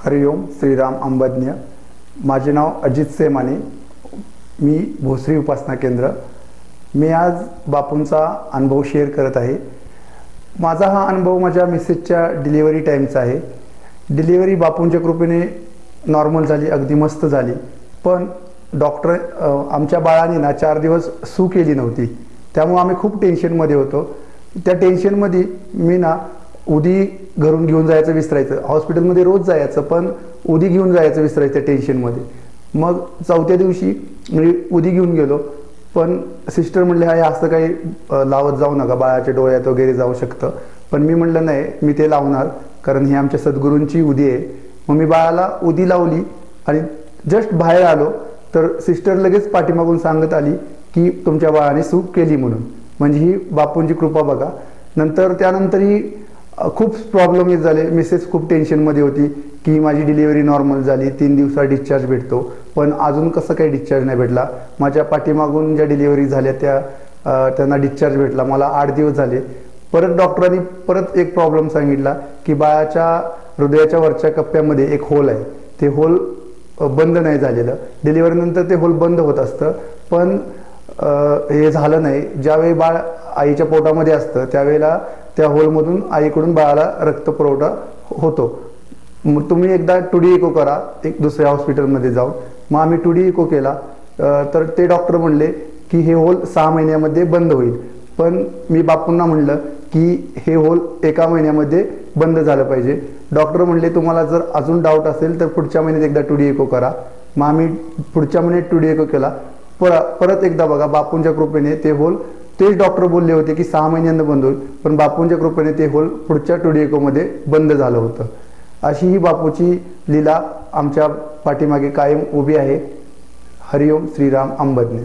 हरिओम श्रीराम अंबज्ञ। माझे नाव अजित सेमाने। मी भोसरी उपासना केंद्र। मी आज बापूंचा अनुभव शेअर करत आहे। माझा हा अनुभव माझ्या मिसेसच्या डिलिव्हरी टाईमचा आहे। डिलिव्हरी बापूंच्या कृपेने नॉर्मल झाली, अगदी मस्त झाली। पण डॉक्टर आमच्या बाळाने ना 4 दिवस सू केली नव्हती, त्यामुळे आम्ही खूप टेन्शनमध्ये होतो। त्या टेन्शनमध्ये मी ना उदी घरून घेऊन जायचं विसरायचं। हॉस्पिटलमध्ये रोज जायचं, पण उदी घेऊन जायचं विसरायचं टेन्शनमध्ये। मग 4थ्या दिवशी मी उदी घेऊन गेलो, पण सिस्टर म्हणले हाय असं काही लावत जाऊ नका, बाळाच्या डोळ्यात वगैरे जाऊ शकतं। पण मी म्हणलं नाही, मी ते लावणार, कारण ही आमच्या सद्गुरूंची उदी आहे। मग मी बाळाला उदी लावली आणि जस्ट बाहेर आलो तर सिस्टर लगेच पाठीमागून सांगत आली की तुमच्या बाळाने सूप केली म्हणून। म्हणजे ही बापूंची कृपा बघा। त्यानंतरही खूप प्रॉब्लेम येत झाले। मिसेस खूप टेन्शनमध्ये होती की माझी डिलिव्हरी नॉर्मल झाली, 3 दिवसात डिस्चार्ज भेटतो, पण अजून कसं काही डिस्चार्ज नाही भेटला। माझ्या पाठीमागून ज्या डिलिव्हरी झाल्या त्यांना डिस्चार्ज भेटला, मला 8 दिवस झाले। परत डॉक्टरांनी परत एक प्रॉब्लेम सांगितला की बाळाच्या हृदयाच्या वरच्या कप्प्यामध्ये एक होल आहे, ते होल बंद नाही झालेलं। डिलिव्हरीनंतर ते होल बंद होत असतं, पण हे झालं नाही। ज्यावेळी बाळ आईच्या पोटामध्ये असतं त्यावेळेला त्या होलमधून आईकडून बाळाला रक्तपुरवठा होतो। मग तुम्ही एकदा 2D इको करा, एक दुसऱ्या हॉस्पिटलमध्ये जाऊन। मग आम्ही 2D इको केला, तर ते डॉक्टर म्हणले की हे होल 6 महिन्यामध्ये बंद होईल। पण मी बापूंना म्हणलं की हे होल 1 महिन्यामध्ये बंद झालं पाहिजे। डॉक्टर म्हणले तुम्हाला जर अजून डाऊट असेल तर पुढच्या महिन्यात एकदा 2D इको करा। मग आम्ही पुढच्या महिन्यात 2D इको केला। परत एकदा बघा, बापूंच्या कृपेने ते होल, तेच डॉक्टर बोलले होते की 6 महिन्यांना बंद होईल, पण बापूंच्या कृपेने ते होल पुढच्या 2D इकोमध्ये बंद झालं होतं। अशी ही बापूची लीला आमच्या पाठीमागे कायम उभी आहे। हरिओम श्रीराम अंबज्ञ।